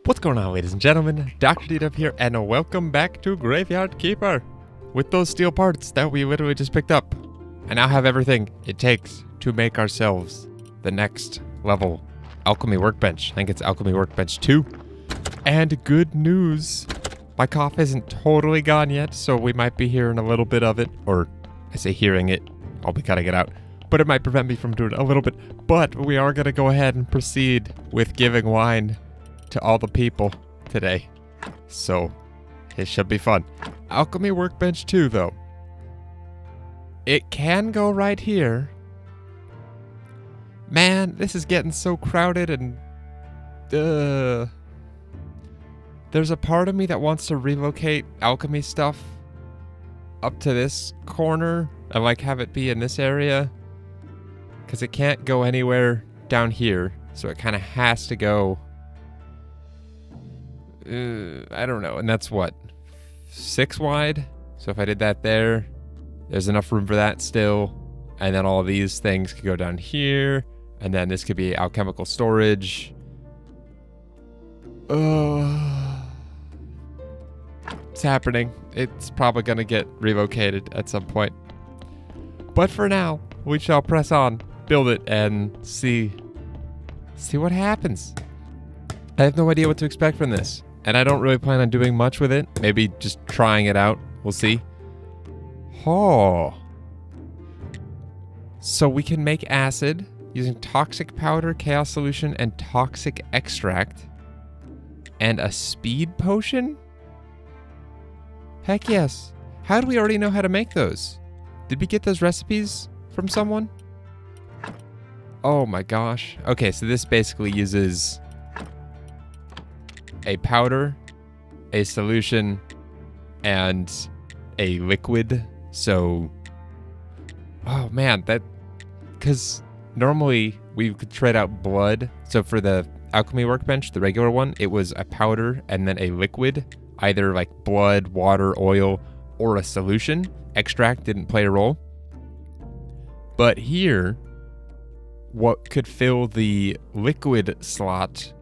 What's going on, ladies and gentlemen? Dr.DDub here, and welcome back to GraveyardKeeper. With those steel parts that we literally just picked up, I now have everything it takes to make ourselves the next level alchemy workbench. I think it's alchemy workbench 2. And good news, my cough isn't totally gone yet, so we might be hearing a little bit of it, or I say hearing it, I'll be cutting it out. But it might prevent me from doing it a little bit. But we are going to go ahead and proceed with giving wine to all the people today. So it should be fun. Alchemy workbench 2 though. It can go right here. Man, this is getting so crowded and there's a part of me that wants to relocate alchemy stuff up to this corner and like have it be in this area, because it can't go anywhere down here, so it kind of has to go I don't know, and that's what, 6 wide? So if I did that there, there's enough room for that still, and then all of these things could go down here, and then this could be alchemical storage. It's happening. It's probably gonna get relocated at some point. But for now, we shall press on, build it, and see what happens. I have no idea what to expect from this, and I don't really plan on doing much with it. Maybe just trying it out. We'll see. Oh. So we can make acid using toxic powder, chaos solution, and toxic extract. And a speed potion? Heck yes. How do we already know how to make those? Did we get those recipes from someone? Oh my gosh. Okay, so this basically uses a powder, a solution, and a liquid. So, oh man, because normally we could trade out blood. So for the alchemy workbench, the regular one, it was a powder and then a liquid, either like blood, water, oil, or a solution. Extract didn't play a role. But here, what could fill the liquid slot,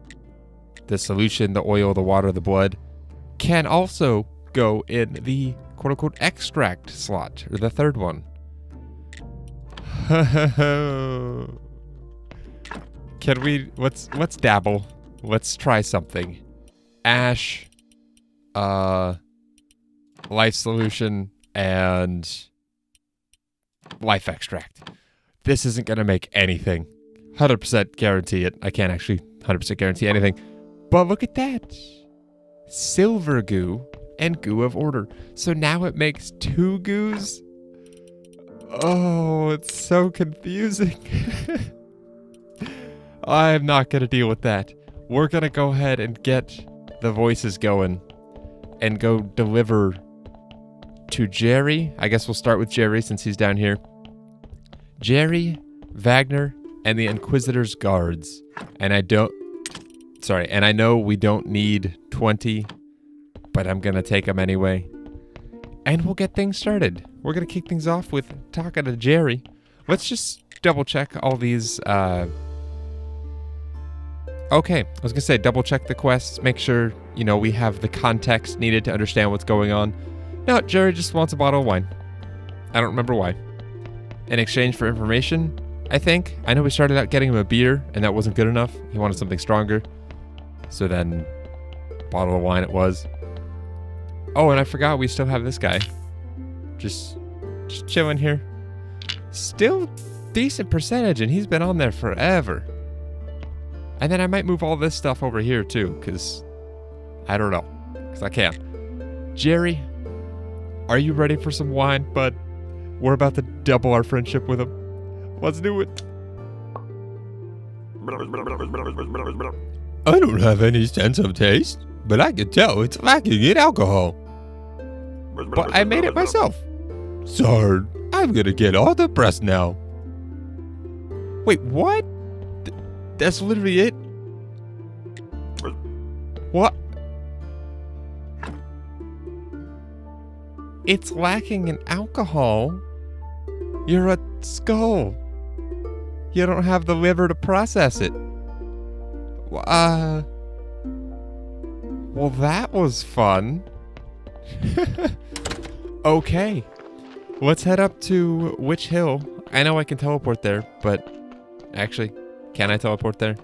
the solution, the oil, the water, the blood, can also go in the quote-unquote extract slot, or the third one. Can we, let's dabble. Let's try something. Ash, life solution, and life extract. This isn't gonna make anything. 100% guarantee it. I can't actually 100% guarantee anything. But look at that. Silver goo and goo of order. So now it makes 2 goos. Oh, it's so confusing. I'm not going to deal with that. We're going to go ahead and get the voices going and go deliver to Gerry. I guess we'll start with Gerry since he's down here. Gerry, Vagner, and the Inquisitor's guards. And I know we don't need 20, but I'm going to take them anyway. And we'll get things started. We're going to kick things off with talking to Gerry. Let's just double check all these. Okay, I was going to say double check the quests. Make sure, we have the context needed to understand what's going on. No, Gerry just wants a bottle of wine. I don't remember why. In exchange for information, I think. I know we started out getting him a beer, and that wasn't good enough. He wanted something stronger. So then, bottle of wine it was. Oh, and I forgot we still have this guy. Just chilling here. Still decent percentage, and he's been on there forever. And then I might move all this stuff over here too, because I don't know. Because I can. Gerry, are you ready for some wine, bud? We're about to double our friendship with him. Let's do it. I don't have any sense of taste, but I can tell it's lacking in alcohol. But I made it myself. Sorry, I'm gonna get all the press now. Wait, what? That's literally it? What? It's lacking in alcohol? You're a skull. You don't have the liver to process it. Well, that was fun. Okay. Let's head up to Witch Hill. I know I can teleport there, but actually, can I teleport there?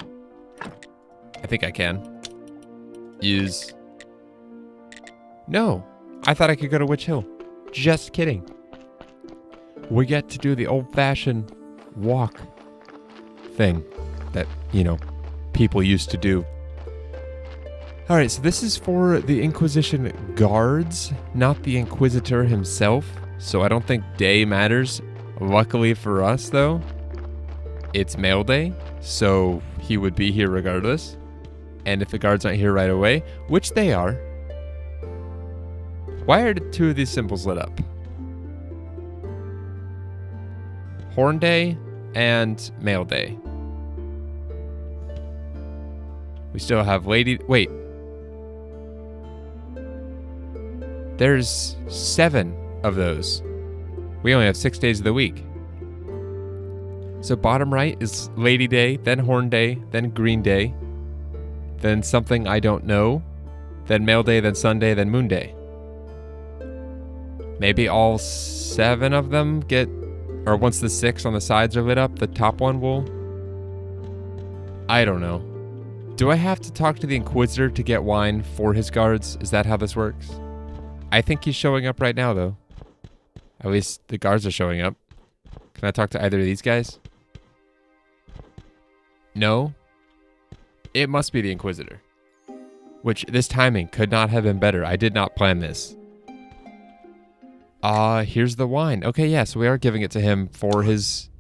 I think I can. Use. No, I thought I could go to Witch Hill. Just kidding. We get to do the old-fashioned walk thing that, you know, people used to do. All right, so this is for the Inquisition guards, not the Inquisitor himself. So I don't think day matters. Luckily for us, though, it's mail day, so he would be here regardless. And if the guards aren't here right away, which they are, why are two of these symbols lit up? Horn Day and Mail Day. We still have Lady... Wait. There's 7 of those. We only have 6 days of the week. So bottom right is Lady Day, then Horn Day, then Green Day, then something I don't know, then Mail Day, then Sunday, then Moon Day. Maybe all 7 of them get... Or once the 6 on the sides are lit up, the top one will... I don't know. Do I have to talk to the Inquisitor to get wine for his guards? Is that how this works? I think he's showing up right now, though. At least the guards are showing up. Can I talk to either of these guys? No? It must be the Inquisitor. Which, this timing could not have been better. I did not plan this. Here's the wine. Okay, yeah, so we are giving it to him for his...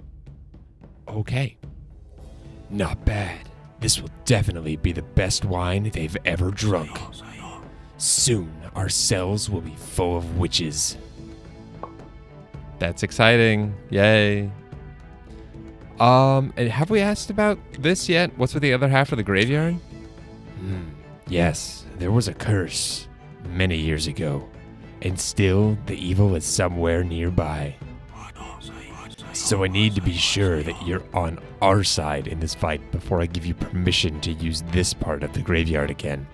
Okay. Not bad. This will definitely be the best wine they've ever drunk. Soon, our cells will be full of witches. That's exciting. Yay. And have we asked about this yet? What's with the other half of the graveyard? Yes, there was a curse many years ago. And still, the evil is somewhere nearby. So I need to be sure that you're on our side in this fight before I give you permission to use this part of the graveyard again.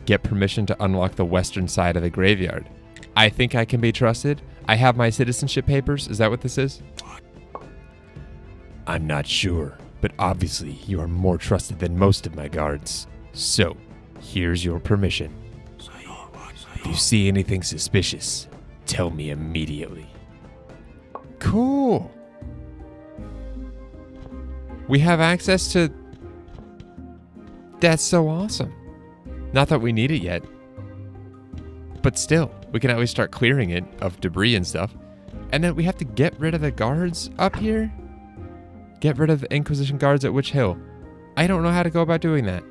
Get permission to unlock the western side of the graveyard. I think I can be trusted. I have my citizenship papers. Is that what this is? I'm not sure, but obviously you are more trusted than most of my guards. So, here's your permission. If you see anything suspicious, tell me immediately. Cool. We have access to... That's so awesome. Not that we need it yet. But still, we can at least start clearing it of debris and stuff. And then we have to get rid of the guards up here. Get rid of the Inquisition guards at Witch Hill. I don't know how to go about doing that.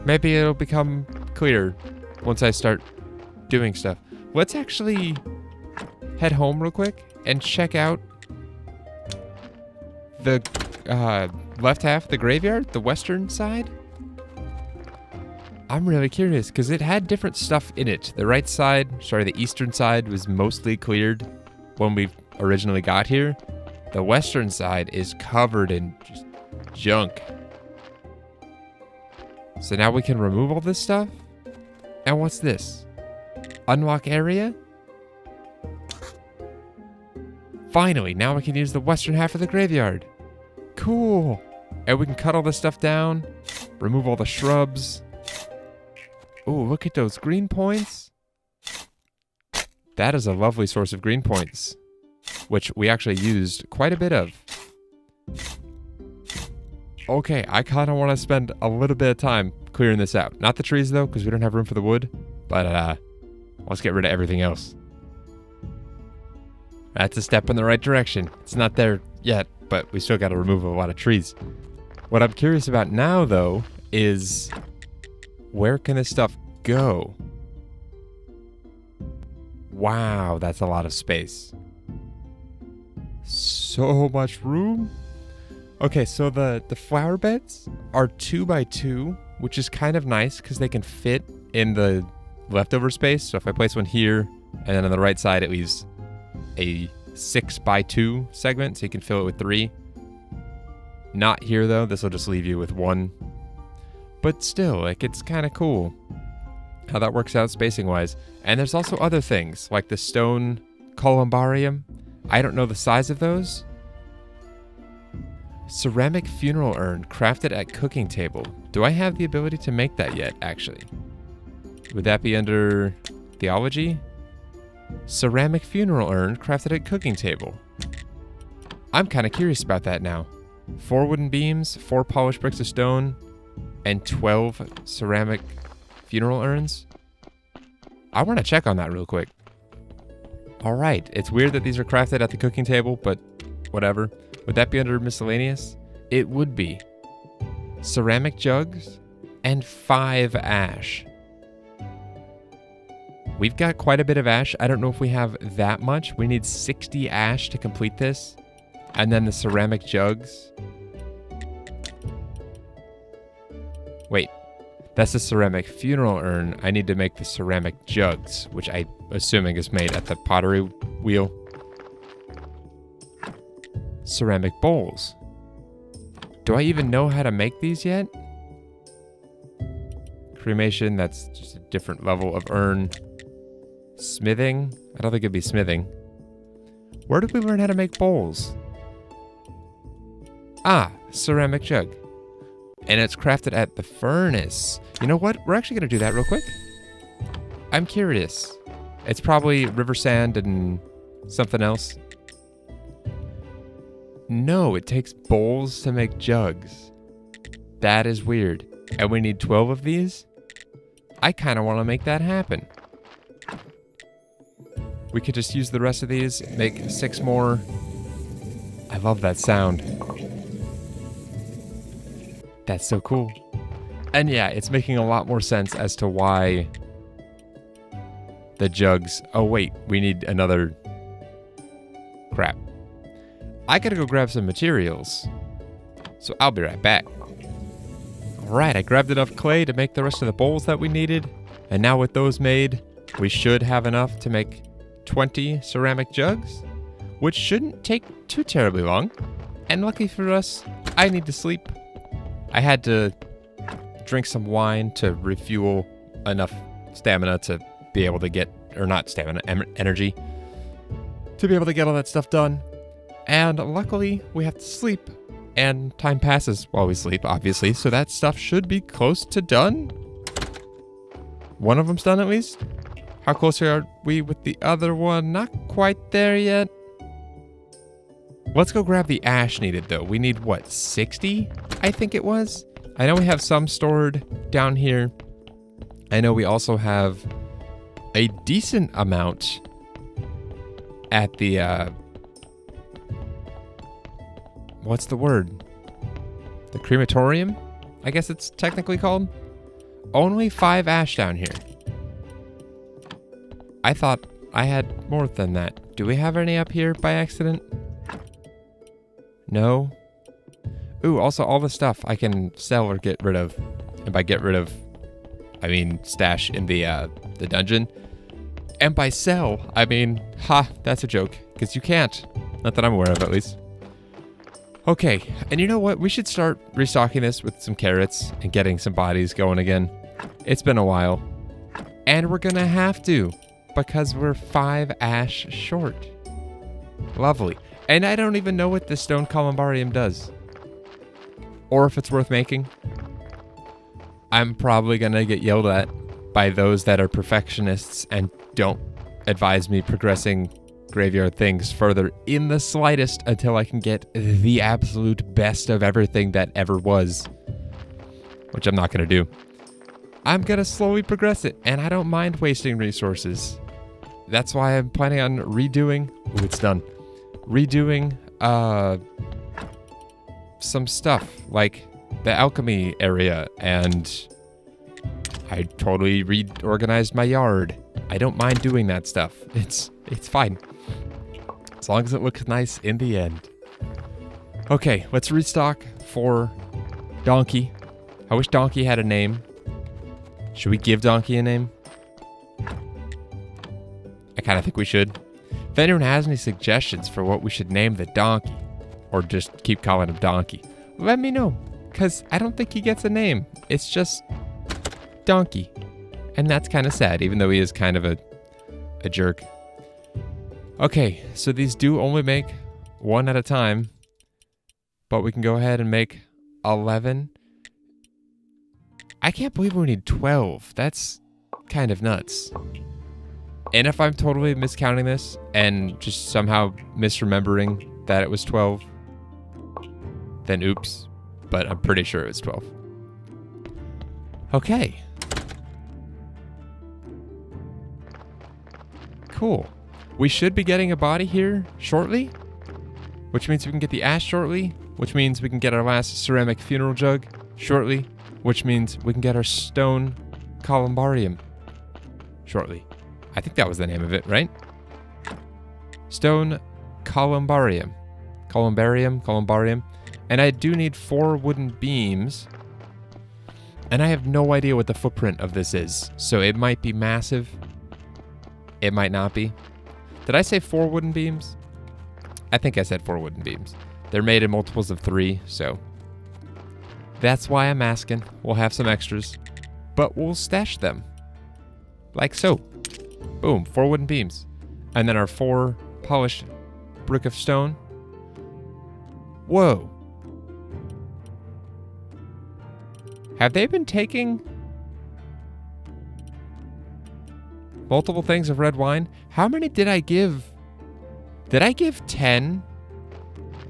Maybe it'll become clear once I start doing stuff. Let's actually head home real quick and check out the left half of the graveyard, the western side. I'm really curious because it had different stuff in it. The right side, sorry, the eastern side was mostly cleared when we originally got here. The western side is covered in just junk. So now we can remove all this stuff. And what's this? Unlock area? Finally, now we can use the western half of the graveyard. Cool. And we can cut all this stuff down, remove all the shrubs. Oh, look at those green points. That is a lovely source of green points, which we actually used quite a bit of. Okay, I kind of want to spend a little bit of time clearing this out. Not the trees, though, because we don't have room for the wood. But let's get rid of everything else. That's a step in the right direction. It's not there yet, but we still got to remove a lot of trees. What I'm curious about now, though, is where can this stuff go? Wow, that's a lot of space. So much room. Okay, so the flower beds are 2x2, which is kind of nice because they can fit in the leftover space. So if I place one here, and then on the right side it leaves a 6x2 segment, so you can fill it with 3. Not here though. This will just leave you with 1 But still, like, it's kind of cool how that works out spacing-wise. And there's also other things, like the stone columbarium. I don't know the size of those. Ceramic funeral urn crafted at cooking table. Do I have the ability to make that yet, actually? Would that be under theology? Ceramic funeral urn crafted at cooking table. I'm kind of curious about that now. 4 wooden beams, 4 polished bricks of stone, and 12 ceramic funeral urns. I want to check on that real quick. All right, it's weird that these are crafted at the cooking table, but whatever. Would that be under miscellaneous? It would be. Ceramic jugs and 5 ash. We've got quite a bit of ash. I don't know if we have that much. We need 60 ash to complete this. And then the ceramic jugs. Wait, that's the ceramic funeral urn. I need to make the ceramic jugs, which I'm assuming is made at the pottery wheel. Ceramic bowls. Do I even know how to make these yet? Cremation, that's just a different level of urn. Smithing? I don't think it'd be smithing. Where did we learn how to make bowls? Ah, ceramic jug. And it's crafted at the furnace. You know what? We're actually going to do that real quick. I'm curious. It's probably river sand and something else. No, it takes bowls to make jugs. That is weird. And we need 12 of these? I kind of want to make that happen. We could just use the rest of these, make 6 more. I love that sound. That's so cool. And yeah, it's making a lot more sense as to why the jugs... Oh wait, we need another... Crap. I gotta go grab some materials. So I'll be right back. Alright, I grabbed enough clay to make the rest of the bowls that we needed. And now with those made, we should have enough to make 20 ceramic jugs, which shouldn't take too terribly long. And lucky for us, I need to sleep. I had to drink some wine to refuel enough stamina to be able to get, or not stamina, energy, to be able to get all that stuff done. And luckily, we have to sleep, and time passes while we sleep, obviously, so that stuff should be close to done. One of them's done at least. How close are we with the other one? Not quite there yet. Let's go grab the ash needed, though. We need, what, 60? I think it was. I know we have some stored down here. I know we also have a decent amount at the, what's the word? The crematorium? I guess it's technically called. Only 5 ash down here. I thought I had more than that. Do we have any up here by accident? No. Ooh, also all the stuff I can sell or get rid of. And by get rid of, I mean stash in the dungeon. And by sell, I mean, that's a joke. Because you can't. Not that I'm aware of, at least. Okay, and you know what? We should start restocking this with some carrots and getting some bodies going again. It's been a while. And we're gonna have to, because we're 5 ash short. Lovely. And I don't even know what this stone columbarium does. Or if it's worth making. I'm probably gonna get yelled at by those that are perfectionists and don't advise me progressing graveyard things further in the slightest until I can get the absolute best of everything that ever was. Which I'm not gonna do. I'm gonna slowly progress it, and I don't mind wasting resources. That's why I'm planning on redoing... Ooh, it's done. Redoing, some stuff, like the alchemy area, and I totally reorganized my yard. I don't mind doing that stuff. It's fine. As long as it looks nice in the end. Okay, let's restock for Donkey. I wish Donkey had a name. Should we give Donkey a name? I kind of think we should. If anyone has any suggestions for what we should name the donkey, or just keep calling him Donkey, let me know. because I don't think he gets a name. It's just Donkey. And that's kind of sad, even though he is kind of a jerk. Okay, so these do only make one at a time, but we can go ahead and make 11. I can't believe we need 12. That's kind of nuts. And if I'm totally miscounting this and just somehow misremembering that it was 12, then oops. But I'm pretty sure it was 12. Okay. Cool. We should be getting a body here shortly, which means we can get the ash shortly, which means we can get our last ceramic funeral jug shortly, which means we can get our stone columbarium shortly. I think that was the name of it, right? Stone columbarium. Columbarium. And I do need 4 wooden beams. And I have no idea what the footprint of this is. So it might be massive. It might not be. Did I say 4 wooden beams? I think I said 4 wooden beams. They're made in multiples of 3, so that's why I'm asking. We'll have some extras, but we'll stash them. Like so. Boom, 4 wooden beams. And then our 4 polished brick of stone. Whoa. Have they been taking multiple things of red wine? How many did I give? Did I give 10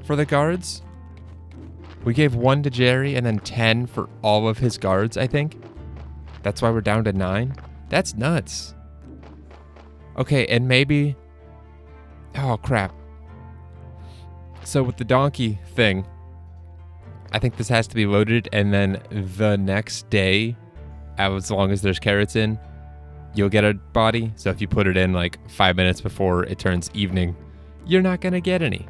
for the guards? We gave 1 to Gerry and then 10 for all of his guards, I think. That's why we're down to 9. That's nuts. Okay, and maybe... Oh, crap. So with the donkey thing, I think this has to be loaded, and then the next day, as long as there's carrots in, you'll get a body. So if you put it in like 5 minutes before it turns evening, you're not going to get any.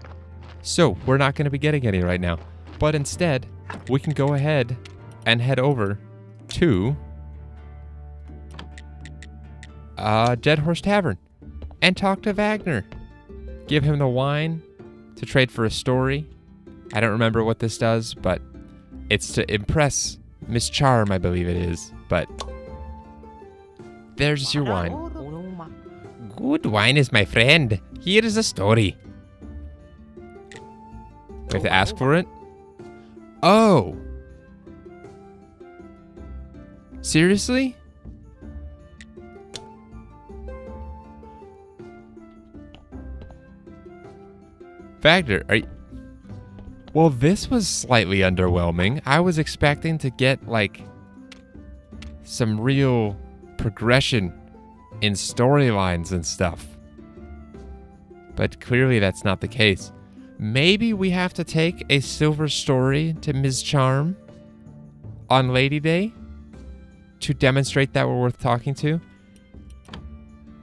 So we're not going to be getting any right now. But instead, we can go ahead and head over to Dead Horse Tavern and talk to Vagner. Give him the wine to trade for a story. I don't remember what this does, but it's to impress Miss Charm, I believe it is. But there's your wine. Good wine is my friend. Here is a story. We have to ask for it? Oh. Seriously? Vagner, are you... Well, this was slightly underwhelming. I was expecting to get, like, some real progression in storylines and stuff. But clearly that's not the case. Maybe we have to take a silver story to Ms. Charm on Lady Day to demonstrate that we're worth talking to.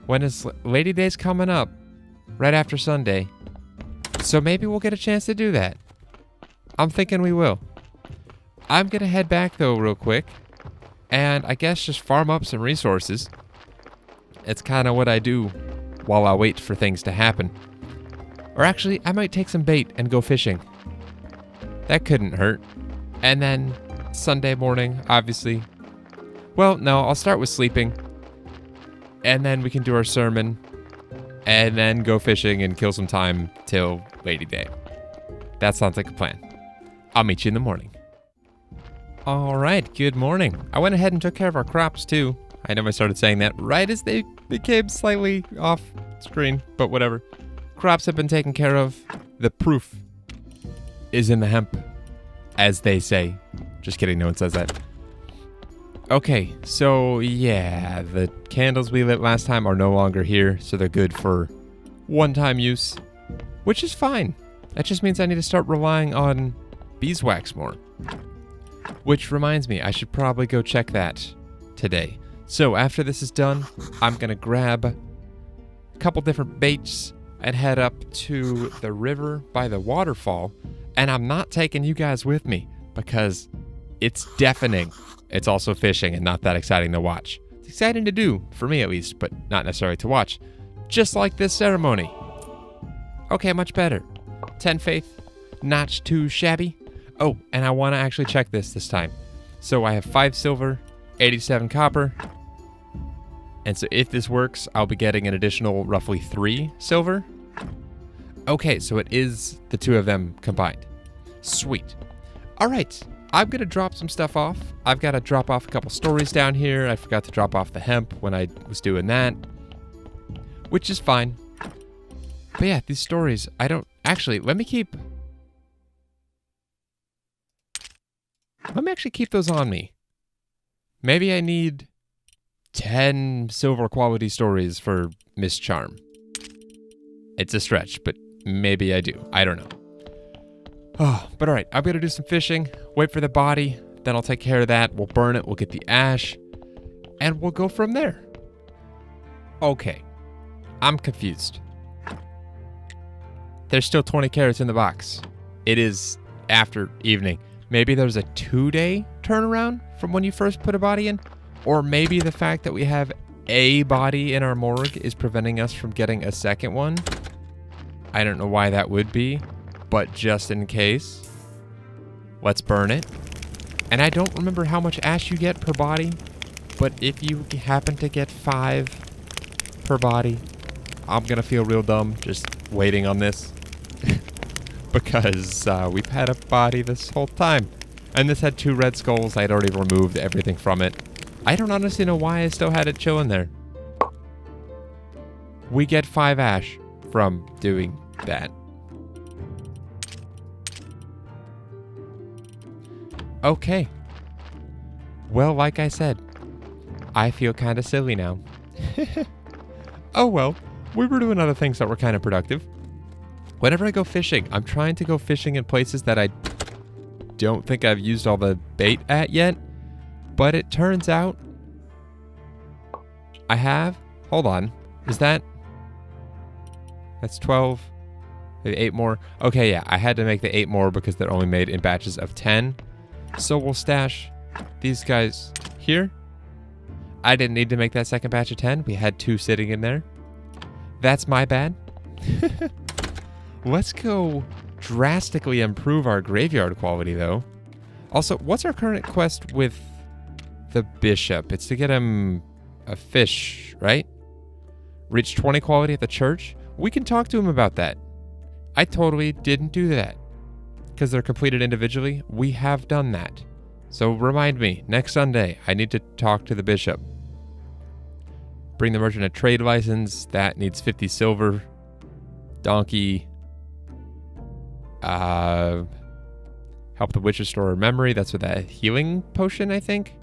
When is Lady Day's coming up? Right after Sunday. So maybe we'll get a chance to do that. I'm thinking we will. I'm going to head back, though, real quick. And I guess just farm up some resources. It's kind of what I do while I wait for things to happen. Or actually, I might take some bait and go fishing. That couldn't hurt. And then Sunday morning, obviously. Well, no, I'll start with sleeping. And then we can do our sermon. And then go fishing and kill some time till Lady Day. That sounds like a plan. I'll meet you in the morning. All right, good morning. I went ahead and took care of our crops too. I know I started saying that right as they became slightly off screen, but whatever. Crops have been taken care of. The proof is in the hemp, as they say. Just kidding, no one says that. Okay, so yeah, the candles we lit last time are no longer here, so they're good for one-time use, which is fine. That just means I need to start relying on beeswax more. Which reminds me, I should probably go check that today. So after this is done, I'm going to grab a couple different baits and head up to the river by the waterfall. And I'm not taking you guys with me because it's deafening. It's also fishing and not that exciting to watch. It's exciting to do, for me at least, but not necessarily to watch. Just like this ceremony. Okay, much better. 10 faith, not too shabby. Oh, and I want to actually check this time. So I have 5 silver, 87 copper. And so if this works, I'll be getting an additional roughly 3 silver. Okay, so it is the 2 of them combined. Sweet. All right, I'm going to drop some stuff off. I've got to drop off a couple stories down here. I forgot to drop off the hemp when I was doing that, which is fine. But yeah, these stories, I don't... Actually, let me actually keep those on me. Maybe I need 10 silver quality stories for Miss Charm. It's a stretch, but maybe I do. I don't know. Oh, but all right, I'm going to do some fishing, wait for the body, then I'll take care of that. We'll burn it, we'll get the ash, and we'll go from there. Okay, I'm confused. There's still 20 carrots in the box. It is after evening. Maybe there's a 2-day turnaround from when you first put a body in, or maybe the fact that we have a body in our morgue is preventing us from getting a second one. I don't know why that would be, but just in case, let's burn it. And I don't remember how much ash you get per body, but if you happen to get 5 per body, I'm gonna feel real dumb just waiting on this. Because we've had a body this whole time. And this had 2 red skulls. I'd already removed everything from it. I don't honestly know why I still had it chilling there. We get 5 ash from doing that. Okay. Well, like I said, I feel kind of silly now. Oh well, we were doing other things that were kind of productive. Whenever I go fishing, I'm trying to go fishing in places that I don't think I've used all the bait at yet. But it turns out I have. Hold on. Is that... That's 12. Maybe 8 more. Okay, yeah. I had to make the 8 more because they're only made in batches of 10. So we'll stash these guys here. I didn't need to make that second batch of 10. We had 2 sitting in there. That's my bad. Let's go drastically improve our graveyard quality, though. Also, what's our current quest with the bishop? It's to get him a fish, right? Reach 20 quality at the church? We can talk to him about that. I totally didn't do that. Because they're completed individually, we have done that. So remind me, next Sunday, I need to talk to the bishop. Bring the merchant a trade license. That needs 50 silver. Donkey. Help the witch restore her memory. That's with that healing potion, I think.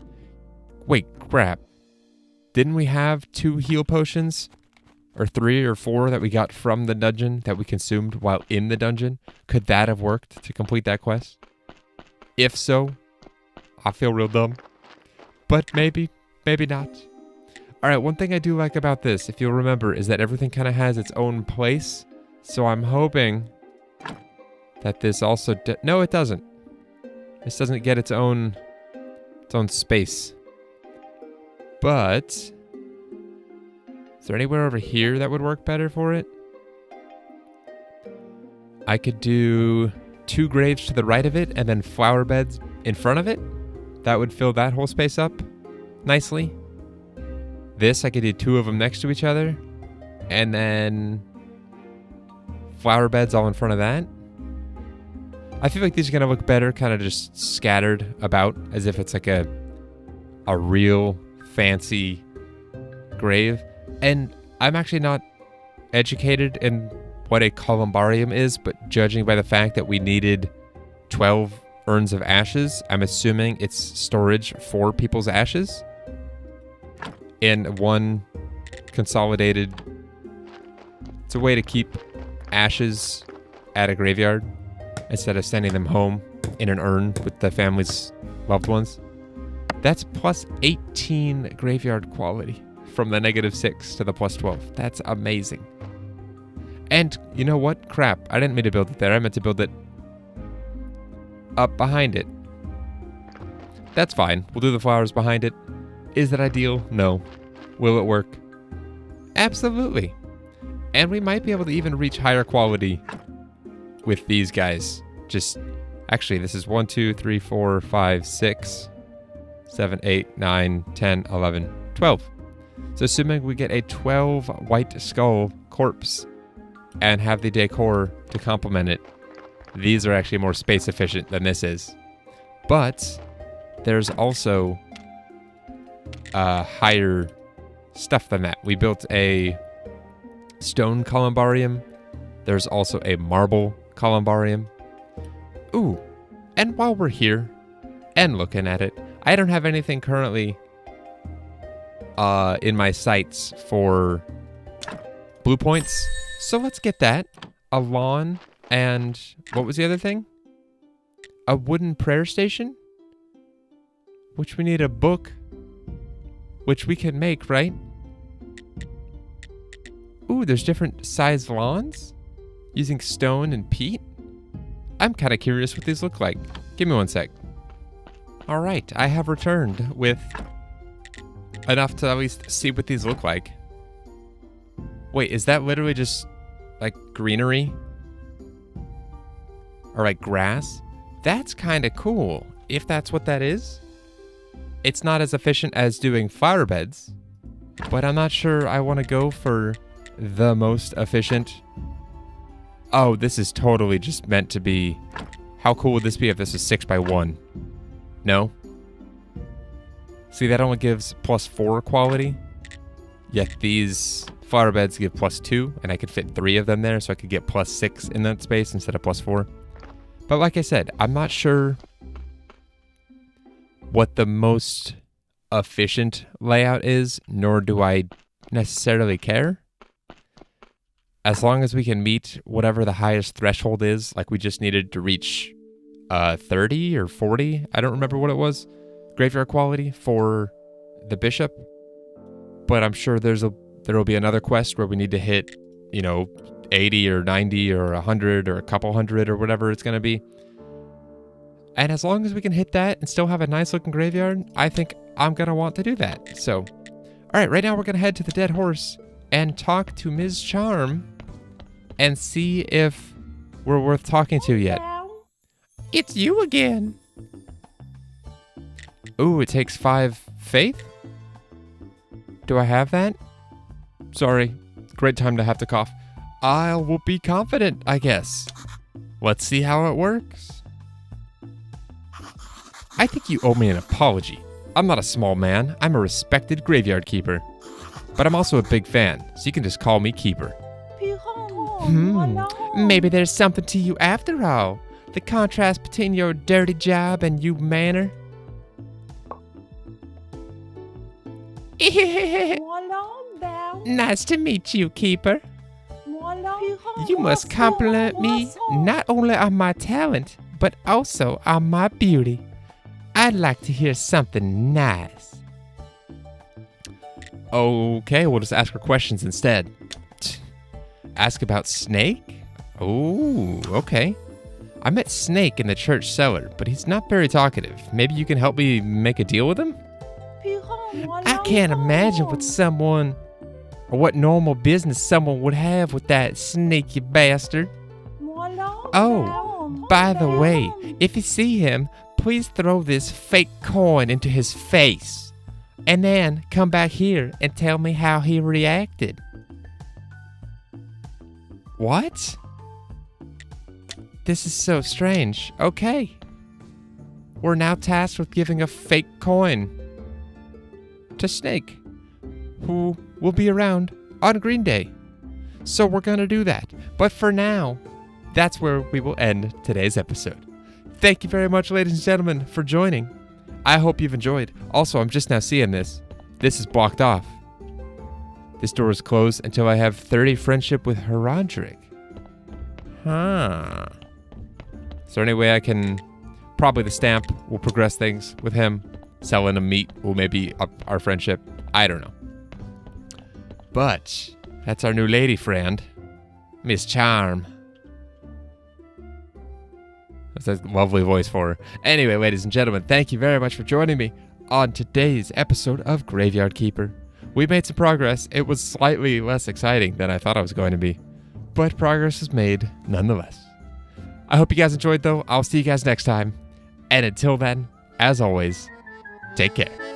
Wait, crap. Didn't we have 2 heal potions? Or 3 or 4 that we got from the dungeon that we consumed while in the dungeon? Could that have worked to complete that quest? If so, I feel real dumb. But maybe, maybe not. Alright, one thing I do like about this, if you'll remember, is that everything kind of has its own place. So I'm hoping that this also... No, it doesn't. This doesn't get its own space. But... is there anywhere over here that would work better for it? I could do 2 graves to the right of it and then flower beds in front of it. That would fill that whole space up nicely. This, I could do 2 of them next to each other. And then flower beds all in front of that. I feel like these are going to look better kind of just scattered about as if it's like a real fancy grave. And I'm actually not educated in what a columbarium is, but judging by the fact that we needed 12 urns of ashes, I'm assuming it's storage for people's ashes in one consolidated... It's a way to keep ashes at a graveyard instead of sending them home in an urn with the family's loved ones. That's plus 18 graveyard quality. From the -6 to the +12. That's amazing. And you know what? Crap. I didn't mean to build it there. I meant to build it up behind it. That's fine. We'll do the flowers behind it. Is that ideal? No. Will it work? Absolutely. And we might be able to even reach higher quality with these guys. Just Actually, this is 1, 2, 3, 4, 5, 6, 7, 8, 9, 10, 11, 12. So assuming we get a 12 white skull corpse and have the decor to complement it, these are actually more space efficient than this is. But there's also higher stuff than that. We built a stone columbarium. There's also a marble columbarium. Ooh, and while we're here and looking at it, I don't have anything currently in my sights for blue points. So let's get that. A lawn and what was the other thing? A wooden prayer station? Which we need a book, which we can make, right? Ooh, there's different size lawns using stone and peat. I'm kind of curious what these look like. Give me one sec. All right, I have returned with enough to at least see what these look like. Wait, is that literally just like greenery? Or like grass? That's kind of cool, if that's what that is. It's not as efficient as doing flower beds, but I'm not sure I want to go for the most efficient. Oh, this is totally just meant to be. How cool would this be if this was 6x1? No? See, that only gives +4 quality, yet these flower beds give +2, and I could fit 3 of them there, so I could get +6 in that space instead of +4. But like I said, I'm not sure what the most efficient layout is, nor do I necessarily care. As long as we can meet whatever the highest threshold is, like we just needed to reach 30 or 40, I don't remember what it was, graveyard quality for the bishop. But I'm sure there will be another quest where we need to hit, 80 or 90 or 100 or a couple hundred or whatever it's going to be. And as long as we can hit that and still have a nice looking graveyard, I think I'm going to want to do that. So, all right, right now we're going to head to the Dead Horse and talk to Ms. Charm and see if we're worth talking to yet. It's you again. Ooh, it takes 5 faith? Do I have that? Sorry, great time to have to cough. I will be confident, I guess. Let's see how it works. I think you owe me an apology. I'm not a small man. I'm a respected graveyard keeper. But I'm also a big fan, so you can just call me Keeper. Maybe there's something to you after all. The contrast between your dirty job and you manner. Nice to meet you, Keeper. You must compliment me not only on my talent, but also on my beauty. I'd like to hear something nice. Okay, we'll just ask her questions instead. Ask about Snake? Oh, okay. I met Snake in the church cellar, but he's not very talkative. Maybe you can help me make a deal with him? I can't imagine what normal business someone would have with that sneaky bastard. Oh, by the way, if you see him, please throw this fake coin into his face. And then come back here and tell me how he reacted. What? This is so strange. Okay. We're now tasked with giving a fake coin to Snake, who will be around on Green Day. So we're going to do that. But for now, that's where we will end today's episode. Thank you very much, ladies and gentlemen, for joining. I hope you've enjoyed. Also, I'm just now seeing this. This is blocked off. This door is closed until I have 30 friendship with Herodric. Huh. Is there any way I can... Probably the stamp will progress things with him. Selling him meat will maybe up our friendship. I don't know. But that's our new lady friend, Miss Charm. That's a lovely voice for her. Anyway, ladies and gentlemen, thank you very much for joining me on today's episode of Graveyard Keeper. We made some progress. It was slightly less exciting than I thought it was going to be, but progress is made nonetheless. I hope you guys enjoyed, though. I'll see you guys next time. And until then, as always, take care.